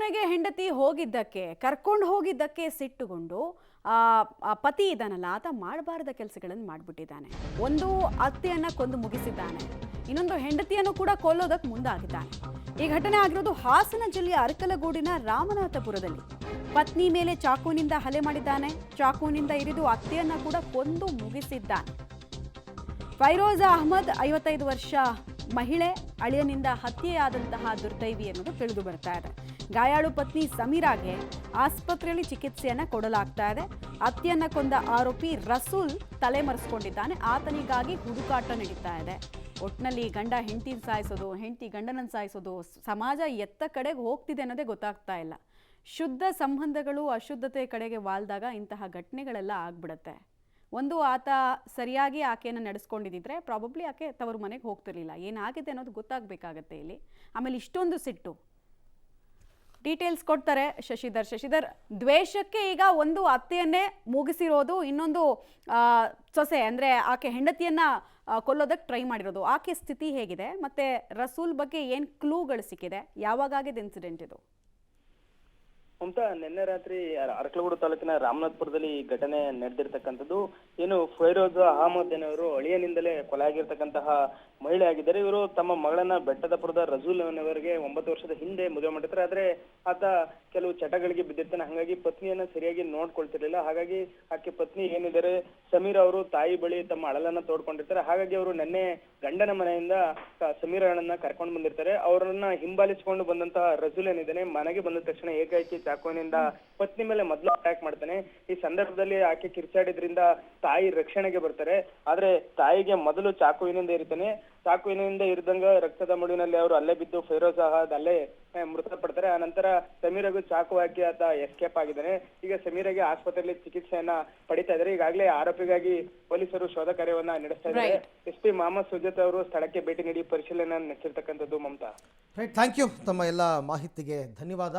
ಮನೆಗೆ ಹೆಂಡತಿ ಹೋಗಿದ್ದಕ್ಕೆ ಕರ್ಕೊಂಡು ಹೋಗಿದ್ದಕ್ಕೆ ಸಿಟ್ಟುಗೊಂಡು ಆ ಪತಿ ಇದ್ದಾನಲ್ಲ ಆತ ಮಾಡಬಾರದ ಕೆಲಸಗಳನ್ನು ಮಾಡಿಬಿಟ್ಟಿದ್ದಾನೆ. ಒಂದು ಅತ್ತೆಯನ್ನ ಕೊಂದು ಮುಗಿಸಿದ್ದಾನೆ, ಇನ್ನೊಂದು ಹೆಂಡತಿಯನ್ನು ಕೂಡ ಕೊಲ್ಲೋದಕ್ಕೆ ಮುಂದಾಗಿದ್ದಾನೆ. ಈ ಘಟನೆ ಆಗಿರೋದು ಹಾಸನ ಜಿಲ್ಲೆಯ ಅರಕಲಗೂಡಿನ ರಾಮನಾಥಪುರದಲ್ಲಿ. ಪತ್ನಿ ಮೇಲೆ ಚಾಕುವಿನಿಂದ ಹಲ್ಲೆ ಮಾಡಿದ್ದಾನೆ, ಚಾಕುವಿನಿಂದ ಇರಿದು ಅತ್ತೆಯನ್ನ ಕೂಡ ಕೊಂದು ಮುಗಿಸಿದ್ದಾನೆ. ಫೈರೋಜಾ ಅಹಮದ್ 55 ವರ್ಷ ಮಹಿಳೆ, ಅಳಿಯನಿಂದ ಹತ್ಯೆಯಾದಂತಹ ದುರ್ದೈವಿ ಎನ್ನುವುದು ತಿಳಿದು ಬರ್ತಾ ಇದೆ. ಗಾಯಾಳು ಪತ್ನಿ ಸಮೀರಾಗೆ ಆಸ್ಪತ್ರೆಯಲ್ಲಿ ಚಿಕಿತ್ಸೆಯನ್ನ ಕೊಡಲಾಗ್ತಾ ಇದೆ. ಅತ್ತೆಯನ್ನ ಕೊಂದ ಆರೋಪಿ ರಸೂಲ್ ತಲೆಮರೆಸಿಕೊಂಡಿದ್ದಾನೆ. ಆತನಿಗಾಗಿ ಹುಡುಕಾಟ ನಡೀತಾ ಇದೆ. ಒಟ್ಟಿನಲ್ಲಿ ಗಂಡ ಹೆಂಡತಿನ ಸಾಯಿಸೋದು, ಹೆಂಡತಿ ಗಂಡನನ್ನು ಸಾಯಿಸೋದು, ಸಮಾಜ ಎತ್ತ ಕಡೆಗೆ ಹೋಗ್ತಿದೆ ಅನ್ನೋದೇ ಗೊತ್ತಾಗ್ತಾ ಇಲ್ಲ. ಶುದ್ಧ ಸಂಬಂಧಗಳು ಅಶುದ್ಧತೆ ಕಡೆಗೆ ವಾಲ್ದಾಗ ಇಂತಹ ಘಟನೆಗಳೆಲ್ಲ ಆಗ್ಬಿಡುತ್ತೆ. ಒಂದು ಆತ ಸರಿಯಾಗಿ ಆಕೆಯನ್ನು ನಡೆಸ್ಕೊಂಡಿದ್ದಿದ್ರೆ ಪ್ರಾಬಬ್ಲಿ ಆಕೆ ತವರು ಮನೆಗೆ ಹೋಗ್ತಿರ್ಲಿಲ್ಲ. ಏನಾಗಿದೆ ಅನ್ನೋದು ಗೊತ್ತಾಗಬೇಕಾಗತ್ತೆ ಇಲ್ಲಿ. ಆಮೇಲೆ ಇಷ್ಟೊಂದು ಸಿಟ್ಟು. ಡೀಟೇಲ್ಸ್ ಕೊಡ್ತಾರೆ ಶಶಿಧರ್. ದ್ವೇಷಕ್ಕೆ ಈಗ ಒಂದು ಅತ್ತೆಯನ್ನೇ ಮುಗಿಸಿರೋದು, ಇನ್ನೊಂದು ಸೊಸೆ ಅಂದರೆ ಆಕೆ ಹೆಂಡತಿಯನ್ನ ಕೊಲ್ಲೋದಕ್ಕೆ ಟ್ರೈ ಮಾಡಿರೋದು. ಆಕೆ ಸ್ಥಿತಿ ಹೇಗಿದೆ, ಮತ್ತೆ ರಸೂಲ್ ಬಗ್ಗೆ ಏನು ಕ್ಲೂಗಳು ಸಿಕ್ಕಿದೆ, ಯಾವಾಗಾಗಿದೆ ಇನ್ಸಿಡೆಂಟ್ ಇದು? ಮಮತಾ, ನಿನ್ನೆ ರಾತ್ರಿ ಅರಕಲಗೂಡು ತಾಲೂಕಿನ ರಾಮನಾಥಪುರದಲ್ಲಿ ಈ ಘಟನೆ ನಡೆದಿರ್ತಕ್ಕಂಥದ್ದು. ಏನು ಫೈರೋಜಾ ಅಹಮದ್ ಏನವರು ಅಳಿಯನಿಂದಲೇ ಕೊಲೆ ಆಗಿರ್ತಕ್ಕಂತಹ ಮಹಿಳೆ ಆಗಿದ್ದಾರೆ. ಇವರು ತಮ್ಮ ಮಗಳನ್ನ ಬೆಟ್ಟದಪುರದ ರಸೂಲ್ ಅವರಿಗೆ 9 ವರ್ಷದ ಹಿಂದೆ ಮದುವೆ ಮಾಡಿರ್ತಾರೆ. ಆದ್ರೆ ಆತ ಕೆಲವು ಚಟಗಳಿಗೆ ಬಿದ್ದಿರ್ತಾನೆ, ಹಾಗಾಗಿ ಪತ್ನಿಯನ್ನ ಸರಿಯಾಗಿ ನೋಡ್ಕೊಳ್ತಿರ್ಲಿಲ್ಲ. ಹಾಗಾಗಿ ಆಕೆ ಪತ್ನಿ ಏನಿದ್ದಾರೆ ಸಮೀರ್ ಅವರು ತಾಯಿ ಬಳಿ ತಮ್ಮ ಅಳಲನ್ನ ತೋಡ್ಕೊಂಡಿರ್ತಾರೆ. ಹಾಗಾಗಿ ಅವರು ನಿನ್ನೆ ಗಂಡನ ಮನೆಯಿಂದ ಸಮೀರಣ್ಣನ ಕರ್ಕೊಂಡು ಬಂದಿರ್ತಾರೆ. ಅವರನ್ನ ಹಿಂಬಾಲಿಸಿಕೊಂಡು ಬಂದಂತಹ ರಸೂಲ್ ಏನಿದ್ದಾನೆ ಮನೆಗೆ ಬಂದ ತಕ್ಷಣ ಏಕಾಏಕಿ ಚಾಕುವಿನಿಂದ ಪತ್ನಿ ಮೇಲೆ ಮೊದಲು ಅಟ್ಯಾಕ್ ಮಾಡ್ತಾನೆ. ಈ ಸಂದರ್ಭದಲ್ಲಿ ಆಕೆ ಕಿರ್ಚಾಡಿದ್ರಿಂದ ತಾಯಿ ರಕ್ಷಣೆಗೆ ಬರ್ತಾರೆ. ಆದ್ರೆ ತಾಯಿಗೆ ಮೊದಲು ಚಾಕುವಿನಿಂದ ಇರ್ತಾನೆ. ಚಾಕುವಿನಿಂದ ಇರಿದಂಗ ರಕ್ತದ ಮುಡಿನಲ್ಲಿ ಅವರು ಅಲ್ಲೇ ಬಿದ್ದು ಫೈರೋಜಾ ಅಹಮದ್ ಅಲ್ಲೇ ಮೃತಪಡ್ತಾರೆ. ಆ ನಂತರ ಸಮೀರಗೂ ಚಾಕು ಹಾಕಿ ಆತ ಎಸ್ಕೇಪ್ ಆಗಿದ್ದಾನೆ. ಈಗ ಸಮೀರಗೆ ಆಸ್ಪತ್ರೆಯಲ್ಲಿ ಚಿಕಿತ್ಸೆಯನ್ನ ಪಡಿತಾ ಇದ್ದಾರೆ. ಈಗಾಗಲೇ ಆರೋಪಿಗಾಗಿ ಪೊಲೀಸರು ಶೋಧ ಕಾರ್ಯವನ್ನ ನಡೆಸ್ತಾ ಇದ್ದಾರೆ. SP ಮೊಹಮ್ಮದ್ ಸುಜಾತ್ ಅವರು ಸ್ಥಳಕ್ಕೆ ಭೇಟಿ ನೀಡಿ ಪರಿಶೀಲನೆ ನಡೆಸಿರ್ತಕ್ಕಂಥದ್ದು. Mamata, thank you. ತಮ್ಮ ಎಲ್ಲ ಮಾಹಿತಿಗೆ ಧನ್ಯವಾದ.